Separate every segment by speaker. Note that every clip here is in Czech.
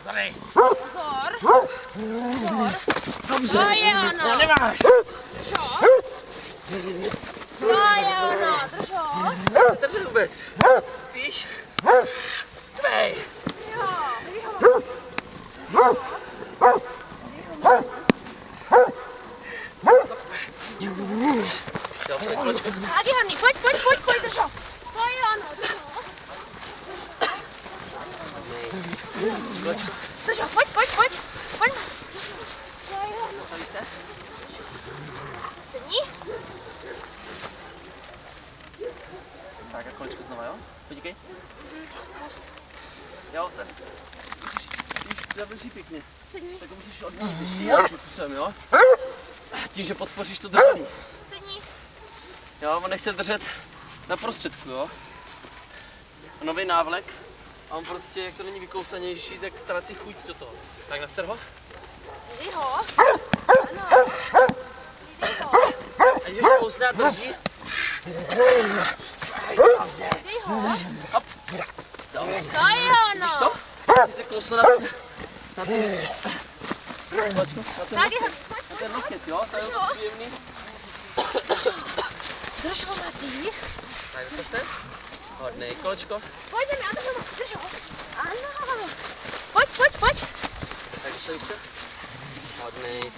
Speaker 1: Zadej.
Speaker 2: Pozor. Pozor.
Speaker 1: Dobře.
Speaker 2: To je ono.
Speaker 1: No nemáš.
Speaker 2: Držo. To je ono. Držo.
Speaker 1: Držet vůbec. Spíš. Dvej.
Speaker 2: Jo.
Speaker 1: Jo, se kolečko.
Speaker 2: Adi, Horný, pojď, držo. To je ono, držo.
Speaker 1: Kolečko.
Speaker 2: Držo, pojď. Pojď. To je ono.
Speaker 1: Stavíš se?
Speaker 2: Sedni.
Speaker 1: Tak a kolečko znova, jo? Podíkej.
Speaker 2: Pust.
Speaker 1: Jo, ten. Zadrží pěkně.
Speaker 2: Sedni.
Speaker 1: Tak ho musíš odmít ještě nějakým způsobem, jo? Tím, že podpoříš to držení.
Speaker 2: Sedni.
Speaker 1: Jo, on nechce držet na prostředku, jo? Nový návlek. A on prostě, jak to není vykousanější, tak ztrácí chuť do toho. Tak naser ho.
Speaker 2: Dej ho. Ano. Dej ho.
Speaker 1: A když ho kousne a drží.
Speaker 2: Dej ho.
Speaker 1: Hop.
Speaker 2: To je
Speaker 1: Vidíš
Speaker 2: ono.
Speaker 1: to? Ty se kousne na ten... Na
Speaker 2: Tak je
Speaker 1: ten loket, jo? To je to příjemný.
Speaker 2: Drž ho, Matý.
Speaker 1: Tak zase. Hodnej, kolečko.
Speaker 2: Pojďme, já drž ho. Ano. Pojď.
Speaker 1: Tak stojíš se. Hodnej.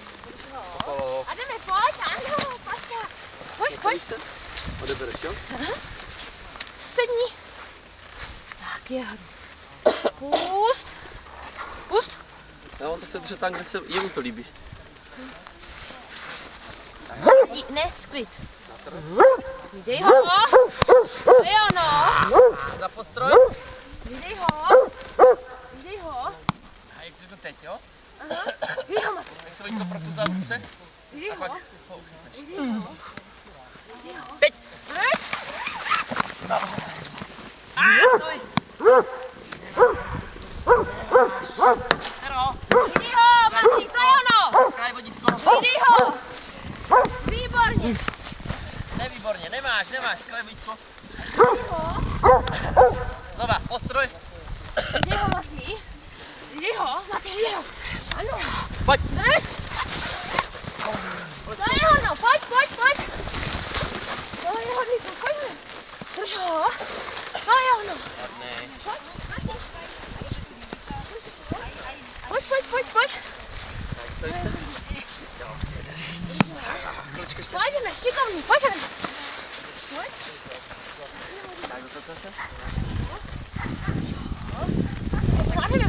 Speaker 2: A jdeme, pojď, ano, Paša. Pojď.
Speaker 1: Stojíš se. Odebereš, jo?
Speaker 2: Sedni. Tak je hodný. Pust.
Speaker 1: Jo, on to chce držet tam, kde se jemu to líbí.
Speaker 2: Ne, sklid. Vydej ho. To je ono.
Speaker 1: Za postroj.
Speaker 2: Vydej ho.
Speaker 1: A jak řeknu teď, jo?
Speaker 2: Aha. Vydej ho, Matý.
Speaker 1: Tak se to prokluzá ruce.
Speaker 2: Vydej
Speaker 1: A
Speaker 2: ho.
Speaker 1: pak ho uchytneš.
Speaker 2: Vydej ho.
Speaker 1: Teď!
Speaker 2: Drž.
Speaker 1: Stoj! Sero!
Speaker 2: Vydej ho, Matý, to je ono.
Speaker 1: Skraj vodítko.
Speaker 2: Vydej ho. Výborně.
Speaker 1: Nevýborně, nemáš, skraj vodítko.
Speaker 2: Vydej ho.
Speaker 1: Znova, postroj.
Speaker 2: Vydej ho, Matý. Vydej ho. Ano.
Speaker 1: Pojď.
Speaker 2: Drž. To je ono, pojď. To je hodný, pojďme. Drž ho. To je ono.
Speaker 1: Hodnej.
Speaker 2: Pojď.
Speaker 1: Tak stojíš se. Jo, se drží. Kolečko ještě.
Speaker 2: Pojďme, šikovný, pojď.
Speaker 1: Tak do toho zase.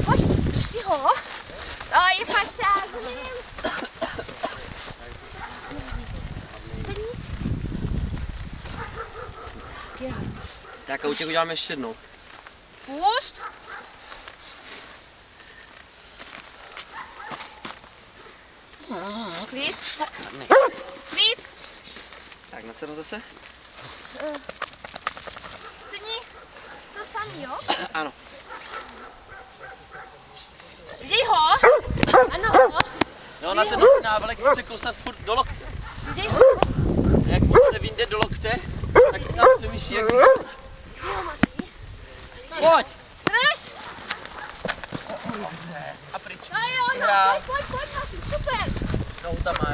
Speaker 2: Pojď. Drž si ho. To je Paša. Sedni.
Speaker 1: Tak a u těch uděláme ještě jednou.
Speaker 2: Pust. Klid.
Speaker 1: Tak na sero zase.
Speaker 2: Sedni. To samý, jo?
Speaker 1: Ano.
Speaker 2: Vydej ho. Ano.
Speaker 1: Jo, na ten nový návlek chce kousat furt do lokte.
Speaker 2: Vydej ho.
Speaker 1: Jak mu se vyjde do lokte, tak tam přemýšlí jak... Pojď!
Speaker 2: Drž.
Speaker 1: A pryč.
Speaker 2: To je ono.
Speaker 1: Vyhrál.
Speaker 2: Pojď, Matý, super.
Speaker 1: No, tam má.